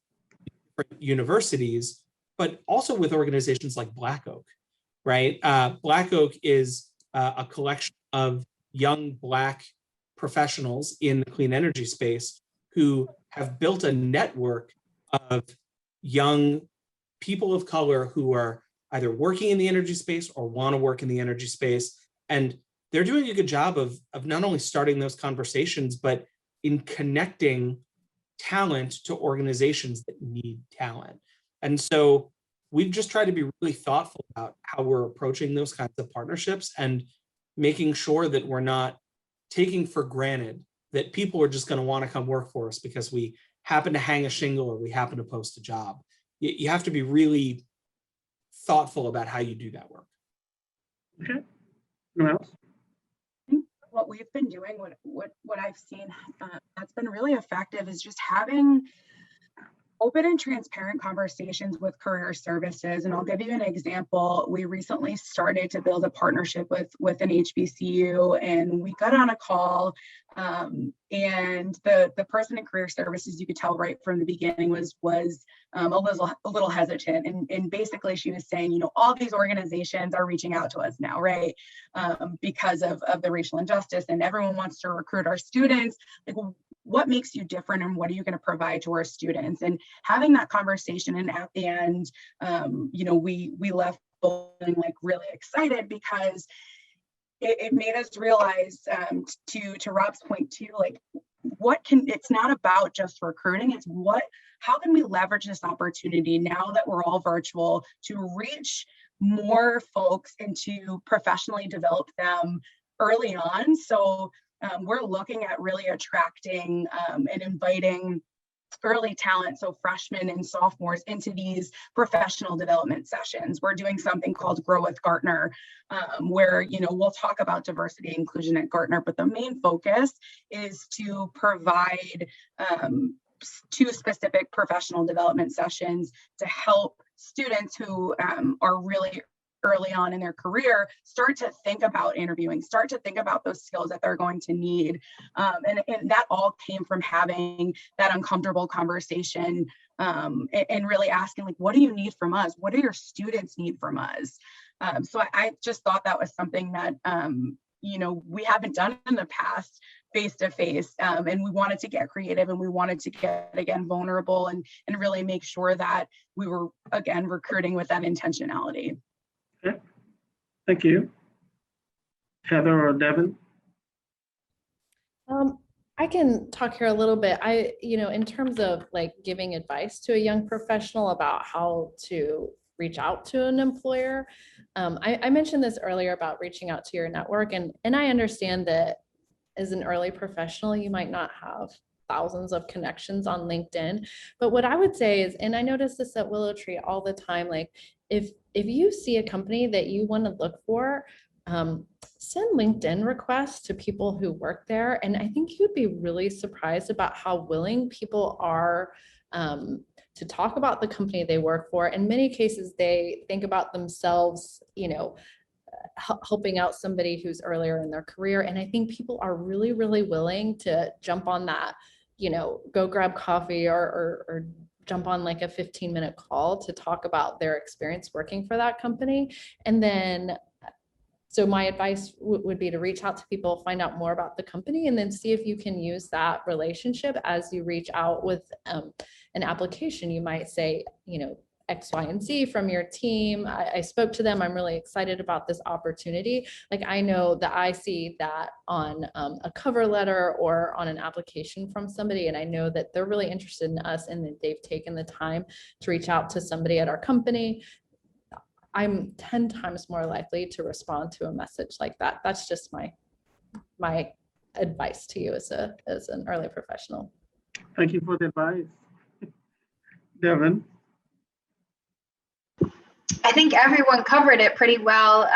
universities, but also with organizations like Black Oak, right? Black Oak is a collection of young Black professionals in the clean energy space who have built a network of young people of color who are either working in the energy space or want to work in the energy space. And they're doing a good job of not only starting those conversations, but in connecting talent to organizations that need talent. And so we've just tried to be really thoughtful about how we're approaching those kinds of partnerships and making sure that we're not taking for granted that people are just going to want to come work for us because we happen to hang a shingle or we happen to post a job. You have to be really thoughtful about how you do that work. Okay. Anyone else? What we've been doing, what I've seen that's been really effective is just having open and transparent conversations with career services. And I'll give you an example. We recently started to build a partnership with an HBCU, and we got on a call, and the person in career services, you could tell right from the beginning, was a little hesitant. And basically she was saying, you know, all these organizations are reaching out to us now, right? Because of the racial injustice, and everyone wants to recruit our students. Like, what makes you different, and what are you going to provide to our students? And having that conversation, and at the end, you know, we left feeling like really excited because it made us realize, to Rob's point too, like, it's not about just recruiting, it's how can we leverage this opportunity now that we're all virtual to reach more folks and to professionally develop them early on. So we're looking at really attracting and inviting early talent, so freshmen and sophomores, into these professional development sessions. We're doing something called Grow with Gartner, where, you know, we'll talk about diversity and inclusion at Gartner, but the main focus is to provide 2 specific professional development sessions to help students who are really early on in their career start to think about interviewing, start to think about those skills that they're going to need. And that all came from having that uncomfortable conversation, and really asking, like, what do you need from us? What do your students need from us? So I just thought that was something that, you know, we haven't done in the past face to face, and we wanted to get creative, and we wanted to get, again, vulnerable, and really make sure that we were, again, recruiting with that intentionality. Okay. Thank you. Heather or Devin? I can talk here a little bit. You know, in terms of like giving advice to a young professional about how to reach out to an employer. I mentioned this earlier about reaching out to your network, and I understand that as an early professional, you might not have thousands of connections on LinkedIn. But what I would say is, and I notice this at Willow Tree all the time, like if you see a company that you want to look for, send LinkedIn requests to people who work there. And I think you'd be really surprised about how willing people are to talk about the company they work for. In many cases, they think about themselves, helping out somebody who's earlier in their career. And I think people are really, really willing to jump on that, go grab coffee or jump on like a 15-minute call to talk about their experience working for that company. And then, so my advice would be to reach out to people, find out more about the company, and then see if you can use that relationship as you reach out with an application. You might say, X, Y, and Z from your team. I spoke to them. I'm really excited about this opportunity. Like, I know that I see that on a cover letter or on an application from somebody, and I know that they're really interested in us and that they've taken the time to reach out to somebody at our company. I'm 10 times more likely to respond to a message like that. That's just my advice to you as an early professional. Thank you for the advice. Devin? I think everyone covered it pretty well.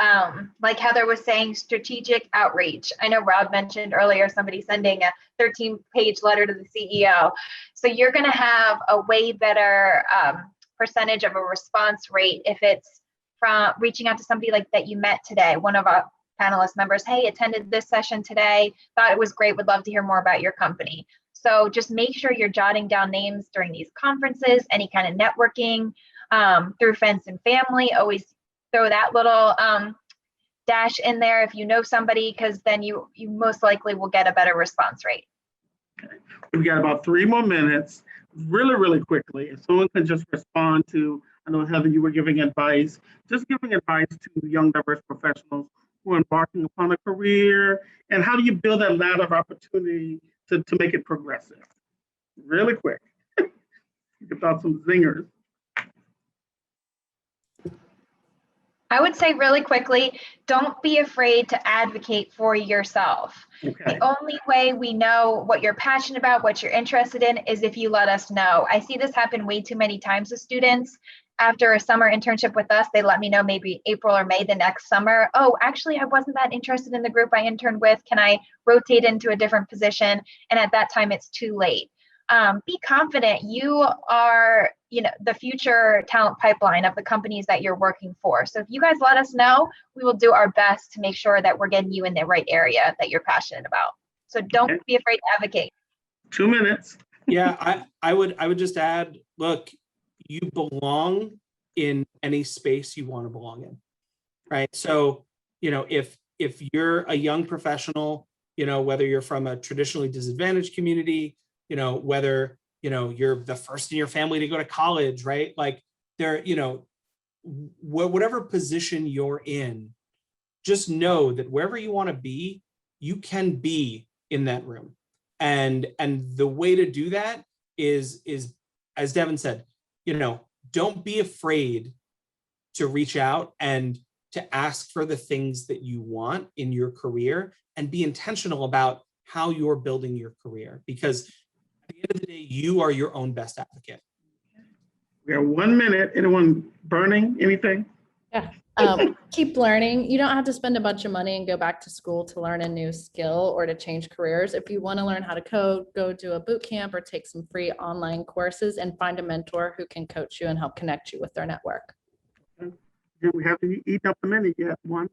Like Heather was saying, strategic outreach. I know Rob mentioned earlier somebody sending a 13-page letter to the CEO. So you're going to have a way better percentage of a response rate if it's from reaching out to somebody like that you met today. One of our panelist members, hey, attended this session today, thought it was great, would love to hear more about your company. So just make sure you're jotting down names during these conferences, any kind of networking. Through friends and family, always throw that little dash in there if you know somebody, because then you most likely will get a better response rate. Okay. We've got about 3 more minutes. Really, really quickly, if someone can just respond to, I know Heather, you were giving advice, just giving advice to young diverse professionals who are embarking upon a career, and how do you build that ladder of opportunity to make it progressive? Really quick. You can throw some zingers. I would say really quickly, don't be afraid to advocate for yourself. Okay. The only way we know what you're passionate about, what you're interested in, is if you let us know. I see this happen way too many times with students. After a summer internship with us, they let me know maybe April or May the next summer, oh, actually, I wasn't that interested in the group I interned with. Can I rotate into a different position? And at that time, it's too late. Be confident. You are, the future talent pipeline of the companies that you're working for. So if you guys let us know, we will do our best to make sure that we're getting you in the right area that you're passionate about. So don't be afraid to advocate. 2 minutes. Yeah, I would just add, look, you belong in any space you want to belong in, right? So, if you're a young professional, whether you're from a traditionally disadvantaged community, whether, you're the first in your family to go to college, right? Like whatever position you're in, just know that wherever you want to be, you can be in that room. And the way to do that is, as Devin said, don't be afraid to reach out and to ask for the things that you want in your career, and be intentional about how you're building your career, because at the end of the day, you are your own best advocate. We have 1 minute. Anyone burning anything? Yeah. Keep learning. You don't have to spend a bunch of money and go back to school to learn a new skill or to change careers. If you want to learn how to code, go do a boot camp or take some free online courses, and find a mentor who can coach you and help connect you with their network. Do we have to eat up the minute yet? One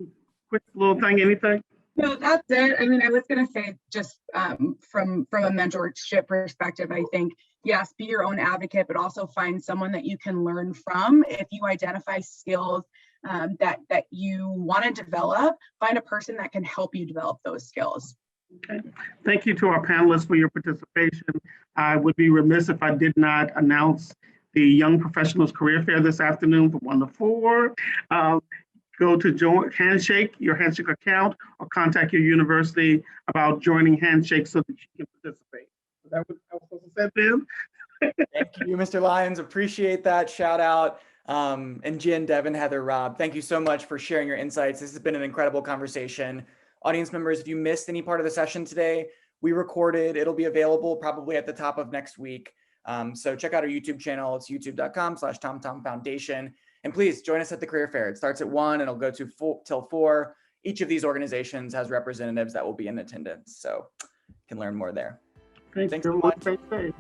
quick little thing, anything? No, that's it. I mean, I was going to say, just from a mentorship perspective, I think, yes, be your own advocate, but also find someone that you can learn from. If you identify skills that you want to develop, find a person that can help you develop those skills. Okay. Thank you to our panelists for your participation. I would be remiss if I did not announce the Young Professionals Career Fair this afternoon from 1 to 4. Go to Handshake, your Handshake account, or contact your university about joining Handshake so that you can participate. Is that what I was supposed to say, Ben? Thank you, Mr. Lyons. Appreciate that shout out. And Jen, Devin, Heather, Rob, thank you so much for sharing your insights. This has been an incredible conversation. Audience members, if you missed any part of the session today, we recorded. It'll be available probably at the top of next week. So check out our YouTube channel. It's youtube.com/TomTom Foundation. And please join us at the Career Fair. It starts at 1 and it'll go till 4. each of these organizations has representatives that will be in attendance. So you can learn more there. Thanks Thanks so everyone. much. Stay safe.